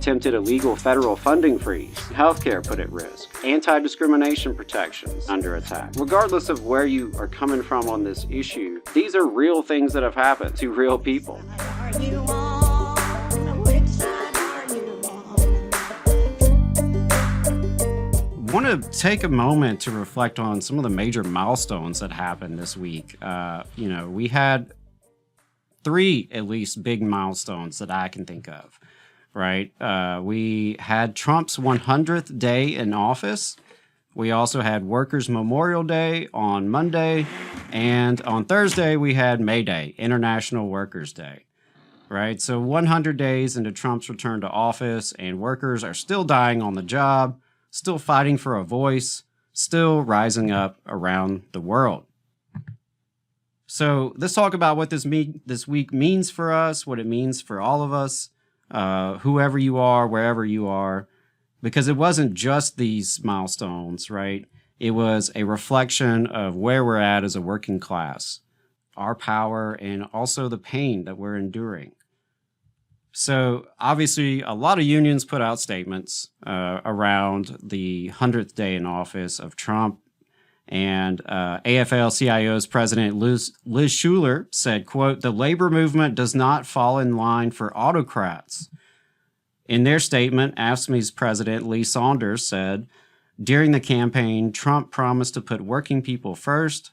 attempted illegal federal funding freeze, healthcare put at risk, anti-discrimination protections under attack. Regardless of where you are coming from on this issue, these are real things that have happened to real people. I want to take a moment to reflect on some of the major milestones that happened this week. We had three, at least, big milestones that I can think of, right? We had Trump's 100th day in office. We also had Workers' Memorial Day on Monday. And on Thursday, we had May Day, International Workers' Day, right? So 100 days into Trump's return to office, and workers are still dying on the job, still fighting for a voice, still rising up around the world. So let's talk about what this week means for us, what it means for all of us, whoever you are, wherever you are, because it wasn't just these milestones, right? It was a reflection of where we're at as a working class, our power, and also the pain that we're enduring. So obviously, a lot of unions put out statements around the 100th day in office of Trump. And AFL-CIO's president Liz Shuler said, quote, "The labor movement does not fall in line for autocrats." In their statement, AFSCME's president Lee Saunders said, during the campaign, Trump promised to put working people first.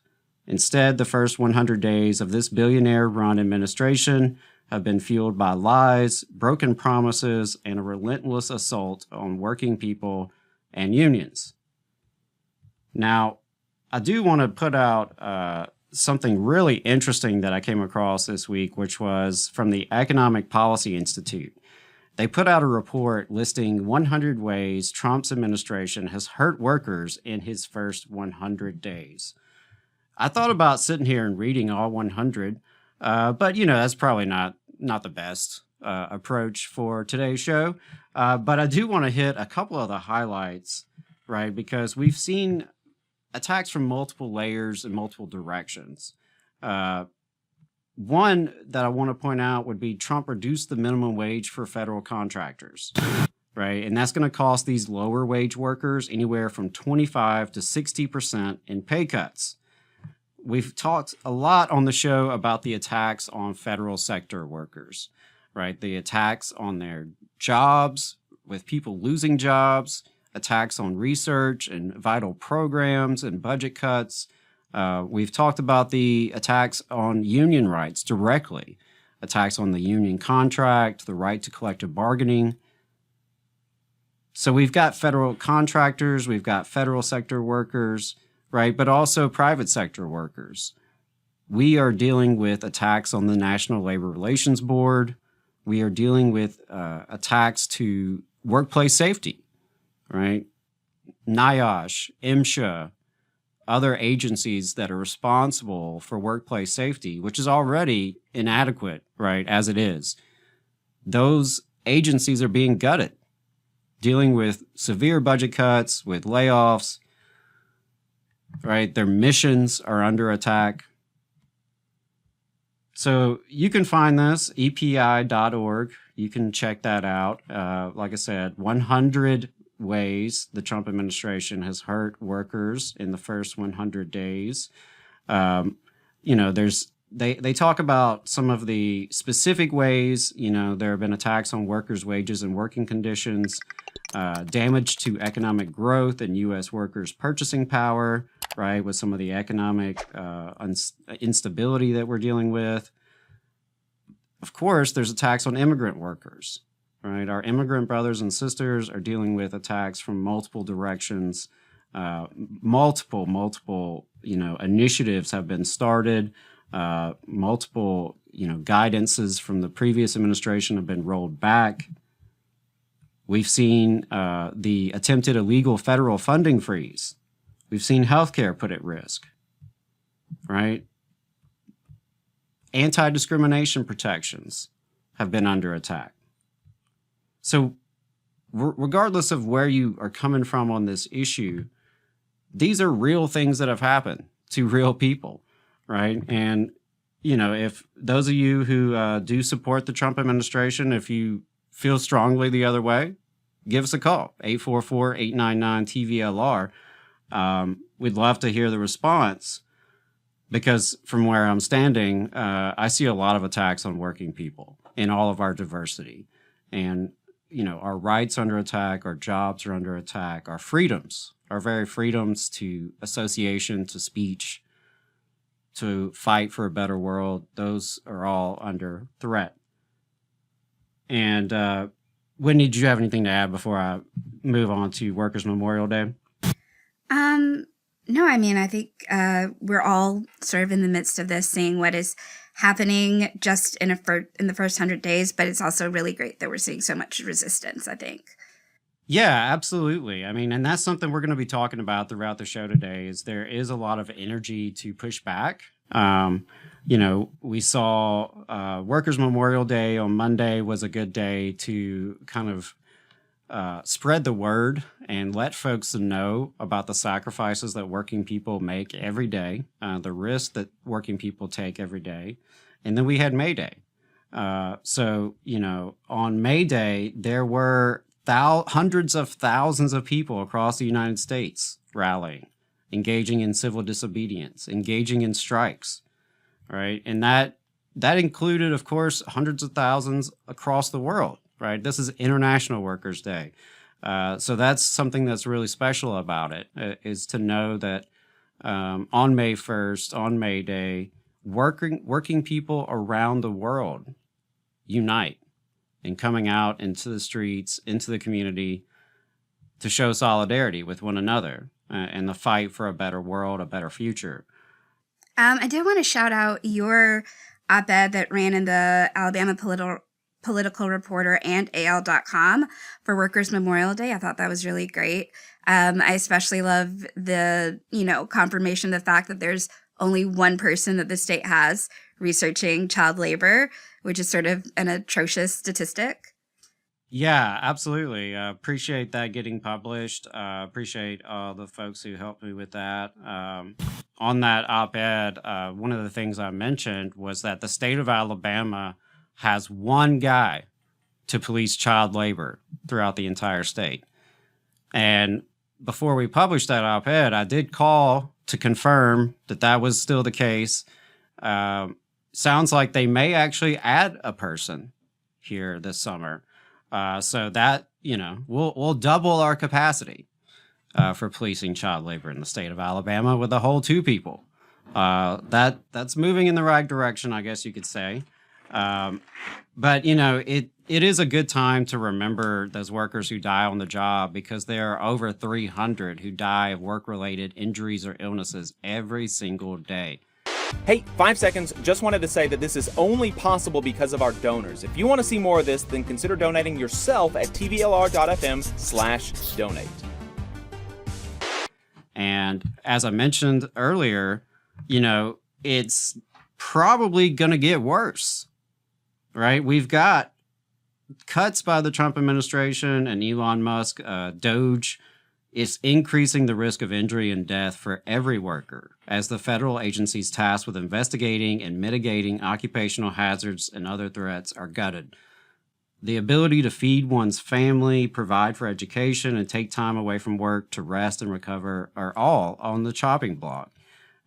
Instead, the first 100 days of this billionaire-run administration have been fueled by lies, broken promises, and a relentless assault on working people and unions. Now, I do want to put out something really interesting that I came across this week, which was from the Economic Policy Institute. They put out a report listing 100 ways Trump's administration has hurt workers in his first 100 days. I thought about sitting here and reading all 100, but that's probably not the best approach for today's show. But I do want to hit a couple of the highlights, right? Because we've seen attacks from multiple layers and multiple directions. One that I want to point out would be Trump reduced the minimum wage for federal contractors, right? And that's going to cost these lower wage workers anywhere from 25 to 60% in pay cuts. We've talked a lot on the show about the attacks on federal sector workers, right? The attacks on their jobs, with people losing jobs, attacks on research and vital programs and budget cuts. We've talked about the attacks on union rights directly, attacks on the union contract, the right to collective bargaining. So we've got federal contractors, we've got federal sector workers, right? But also private sector workers. We are dealing with attacks on the National Labor Relations Board. We are dealing with attacks to workplace safety, right? NIOSH, MSHA, other agencies that are responsible for workplace safety, which is already inadequate, right, as it is. Those agencies are being gutted, dealing with severe budget cuts, with layoffs, right? Their missions are under attack. So you can find this, epi.org. You can check that out. Like I said, 100 ways the Trump administration has hurt workers in the first 100 days. They talk about some of the specific ways. There have been attacks on workers' wages and working conditions, damage to economic growth and U.S. workers' purchasing power, right, with some of the economic instability that we're dealing with. Of course, there's attacks on immigrant workers, right? Our immigrant brothers and sisters are dealing with attacks from multiple directions. Multiple, initiatives have been started. Multiple, guidances from the previous administration have been rolled back. We've seen the attempted illegal federal funding freeze. We've seen healthcare put at risk, right? Anti-discrimination protections have been under attack. So regardless of where you are coming from on this issue, these are real things that have happened to real people, right? And, if those of you who do support the Trump administration, if you feel strongly the other way, give us a call, 844-899-TVLR. We'd love to hear the response, because from where I'm standing, I see a lot of attacks on working people in all of our diversity. And, our rights under attack, our jobs are under attack, our freedoms, our very freedoms to association, to speech, to fight for a better world, those are all under threat. And Whitney, did you have anything to add before I move on to Workers' Memorial Day? No, I mean, I think we're all sort of in the midst of this, seeing what is happening just in the first 100 days, but it's also really great that we're seeing so much resistance, I think. Yeah, absolutely. I mean, and that's something we're going to be talking about throughout the show today, is there is a lot of energy to push back. We saw Workers' Memorial Day on Monday was a good day to kind of spread the word and let folks know about the sacrifices that working people make every day, the risk that working people take every day. And then we had May Day. So, on May Day, there were hundreds of thousands of people across the United States rallying, engaging in civil disobedience, engaging in strikes, right? And that included, of course, hundreds of thousands across the world, right? This is International Workers' Day. So that's something that's really special about it, is to know that on May 1st, on May Day, working people around the world unite in coming out into the streets, into the community, to show solidarity with one another and the fight for a better world, a better future. I did want to shout out your op-ed that ran in the Alabama Political Reporter and AL.com for Workers' Memorial Day. I thought that was really great. I especially love the, confirmation of the fact that there's only one person that the state has researching child labor, which is sort of an atrocious statistic. Yeah, absolutely. Appreciate that getting published. Appreciate all the folks who helped me with that. On that op-ed, one of the things I mentioned was that the state of Alabama has one guy to police child labor throughout the entire state. And before we published that op-ed, I did call to confirm that that was still the case. Sounds like they may actually add a person here this summer. So that, we'll double our capacity for policing child labor in the state of Alabama with a whole 2 people. That's moving in the right direction, I guess you could say. But, it is a good time to remember those workers who die on the job, because there are over 300 who die of work-related injuries or illnesses every single day. Hey, 5 seconds. Just wanted to say that this is only possible because of our donors. If you want to see more of this, then consider donating yourself at tvlr.fm/donate. And as I mentioned earlier, it's probably going to get worse, right? We've got cuts by the Trump administration and Elon Musk, Doge. It's increasing the risk of injury and death for every worker, as the federal agencies tasked with investigating and mitigating occupational hazards and other threats are gutted. The ability to feed one's family, provide for education, and take time away from work to rest and recover are all on the chopping block.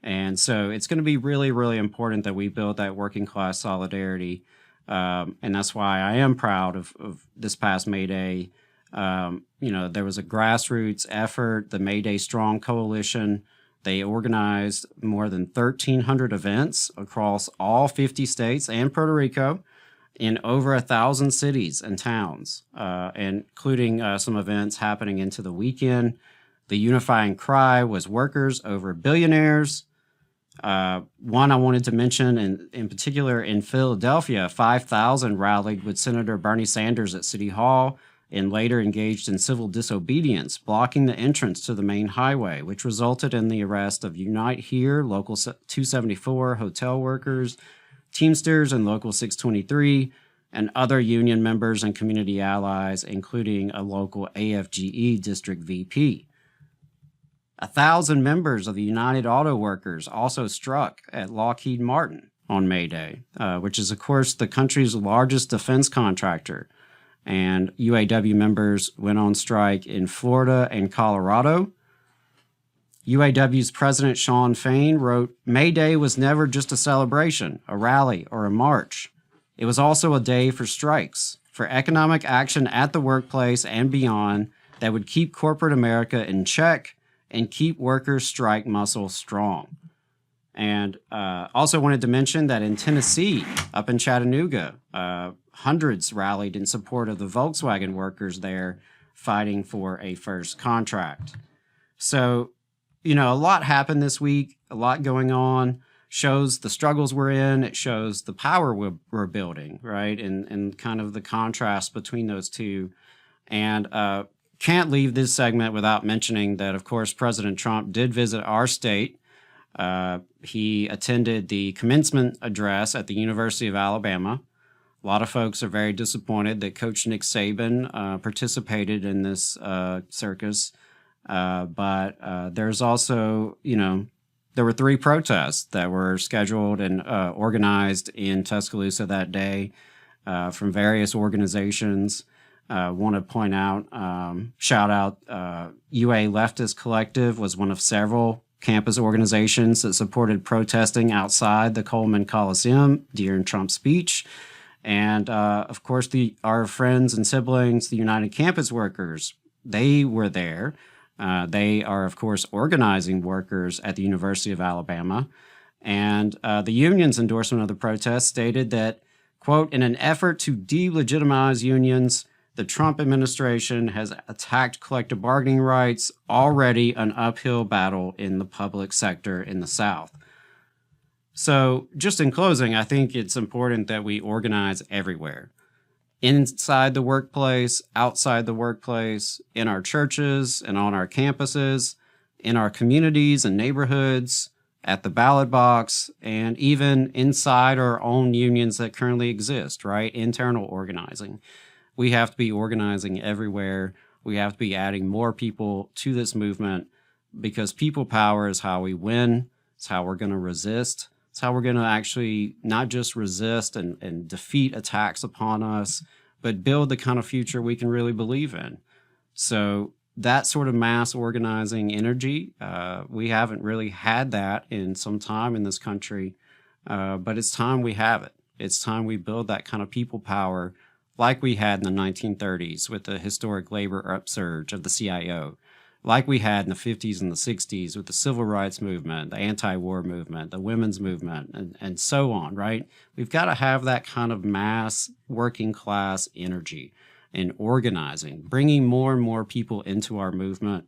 And so it's going to be really, really important that we build that working class solidarity. And that's why I am proud of this past May Day. There was a grassroots effort, the May Day Strong Coalition. They organized more than 1,300 events across all 50 states and Puerto Rico in over 1,000 cities and towns, including some events happening into the weekend. The unifying cry was workers over billionaires. One I wanted to mention in particular in Philadelphia, 5,000 rallied with Senator Bernie Sanders at City Hall and later engaged in civil disobedience, blocking the entrance to the main highway, which resulted in the arrest of Unite Here, Local 274, hotel workers, Teamsters, and Local 623, and other union members and community allies, including a local AFGE district VP. 1,000 members of the United Auto Workers also struck at Lockheed Martin on May Day, which is, of course, the country's largest defense contractor. and UAW members went on strike in Florida and Colorado. UAW's President Shawn Fain wrote, "May Day was never just a celebration, a rally, or a march. It was also a day for strikes, for economic action at the workplace and beyond that would keep corporate America in check and keep workers' strike muscle strong." And also wanted to mention that in Tennessee, up in Chattanooga, hundreds rallied in support of the Volkswagen workers there fighting for a first contract. So, a lot happened this week, a lot going on, shows the struggles we're in. It shows the power we're building, right? And kind of the contrast between those two. And can't leave this segment without mentioning that, of course, President Trump did visit our state. He attended the commencement address at the University of Alabama. A lot of folks are very disappointed that Coach Nick Saban participated in this circus. But there's also, there were 3 protests that were scheduled and organized in Tuscaloosa that day from various organizations. Want to point out, shout out, UA Leftist Collective was one of several campus organizations that supported protesting outside the Coleman Coliseum during Trump's speech. And of course, our friends and siblings, the United Campus Workers, they were there. They are, of course, organizing workers at the University of Alabama. And the union's endorsement of the protest stated that, quote, "In an effort to delegitimize unions, the Trump administration has attacked collective bargaining rights, already an uphill battle in the public sector in the South." So just in closing, I think it's important that we organize everywhere. Inside the workplace, outside the workplace, in our churches and on our campuses, in our communities and neighborhoods, at the ballot box, and even inside our own unions that currently exist, right? Internal organizing. We have to be organizing everywhere. We have to be adding more people to this movement because people power is how we win. It's how we're going to resist. It's how we're going to actually not just resist and defeat attacks upon us, but build the kind of future we can really believe in. So that sort of mass organizing energy, we haven't really had that in some time in this country, but it's time we have it. It's time we build that kind of people power like we had in the 1930s with the historic labor upsurge of the CIO, like we had in the 50s and the 60s with the civil rights movement, the anti-war movement, the women's movement, and so on, right? We've got to have that kind of mass working class energy in organizing, bringing more and more people into our movement.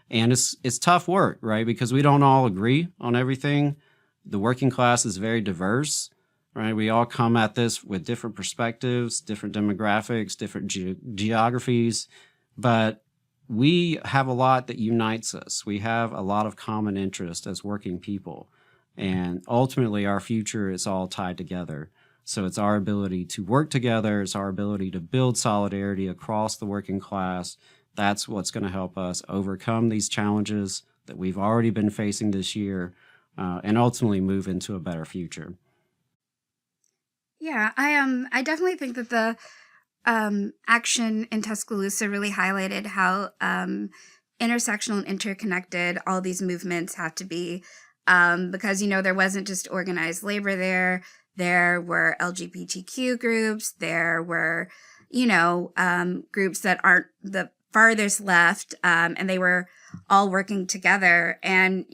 And it's tough work, right? Because we don't all agree on everything. The working class is very diverse, right? We all come at this with different perspectives, different demographics, different geographies, but we have a lot that unites us. We have a lot of common interest as working people. And ultimately, our future is all tied together. So it's our ability to work together. It's our ability to build solidarity across the working class. That's what's going to help us overcome these challenges that we've already been facing this year and ultimately move into a better future. Yeah, I definitely think that the action in Tuscaloosa really highlighted how intersectional and interconnected all these movements have to be, because, there wasn't just organized labor there. There were LGBTQ groups. There were, groups that aren't the farthest left, and they were all working together. And,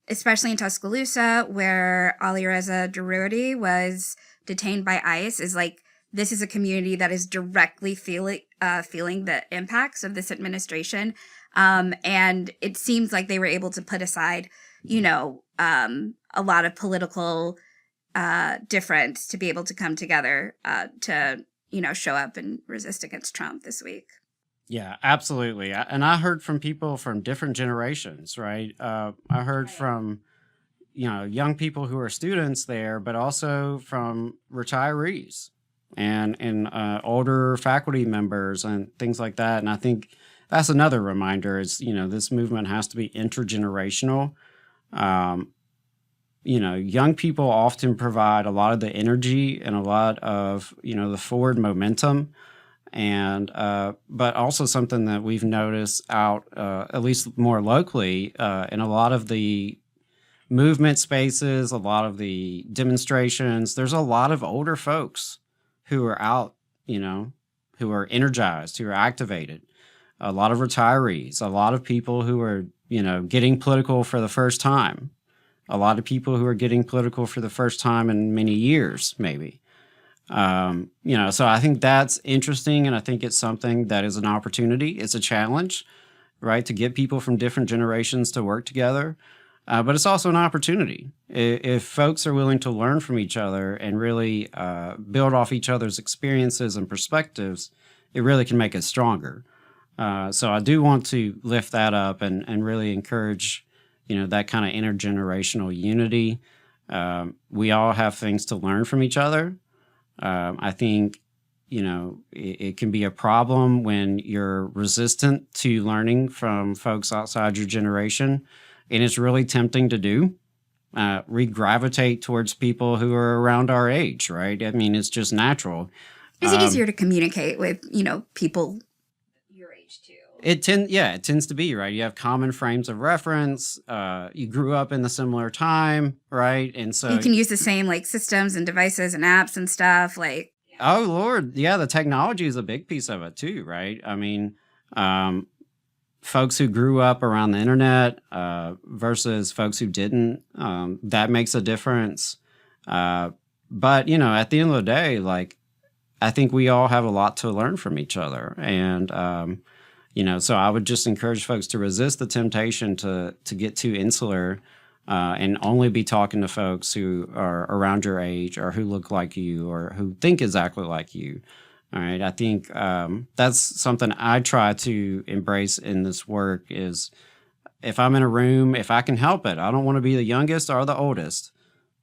especially in Tuscaloosa, where Alireza Durudi was detained by ICE, is like, this is a community that is directly feeling the impacts of this administration. And it seems like they were able to put aside, a lot of political difference to be able to come together to, show up and resist against Trump this week. Yeah, absolutely. And I heard from people from different generations, right? I heard from, young people who are students there, but also from retirees and older faculty members and things like that. And I think that's another reminder is, this movement has to be intergenerational. young people often provide a lot of the energy and a lot of, the forward momentum. And, but also something that we've noticed out, at least more locally, in a lot of the movement spaces, a lot of the demonstrations, there's a lot of older folks who are out, who are energized, who are activated, a lot of retirees, a lot of people who are, getting political for the first time, a lot of people who are getting political for the first time in many years, maybe. So I think that's interesting, and I think it's something that is an opportunity. It's a challenge, right, to get people from different generations to work together. But it's also an opportunity. If folks are willing to learn from each other and really build off each other's experiences and perspectives, it really can make us stronger. So I do want to lift that up and really encourage, that kind of intergenerational unity. We all have things to learn from each other. I think, it can be a problem when you're resistant to learning from folks outside your generation. And it's really tempting to do. We gravitate towards people who are around our age, right? I mean, it's just natural. It's easier to communicate with, people your age too. It tends to be, right? You have common frames of reference. You grew up in a similar time, right? And so you can use the same systems and devices and apps and stuff. Oh Lord, yeah, the technology is a big piece of it too, right? I mean, folks who grew up around the internet versus folks who didn't, that makes a difference. But, at the end of the day, I think we all have a lot to learn from each other. And, so I would just encourage folks to resist the temptation to get too insular and only be talking to folks who are around your age or who look like you or who think exactly like you. All right. I think that's something I try to embrace in this work is if I'm in a room, if I can help it, I don't want to be the youngest or the oldest.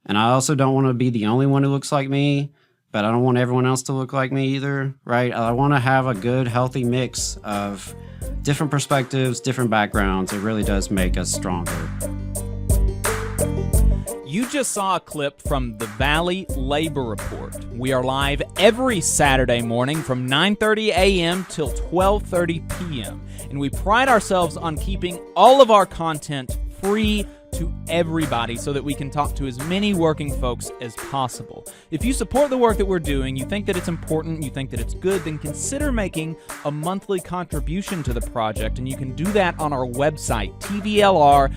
And I also don't want to be the only one who looks like me, but I don't want everyone else to look like me either. Right. I want to have a good, healthy mix of different perspectives, different backgrounds. It really does make us stronger. You just saw a clip from the Valley Labor Report. We are live every Saturday morning from 9:30 a.m. till 12:30 p.m. And we pride ourselves on keeping all of our content free to everybody so that we can talk to as many working folks as possible. If you support the work that we're doing, you think that it's important, you think that it's good, then consider making a monthly contribution to the project. And you can do that on our website, tvlr.fm.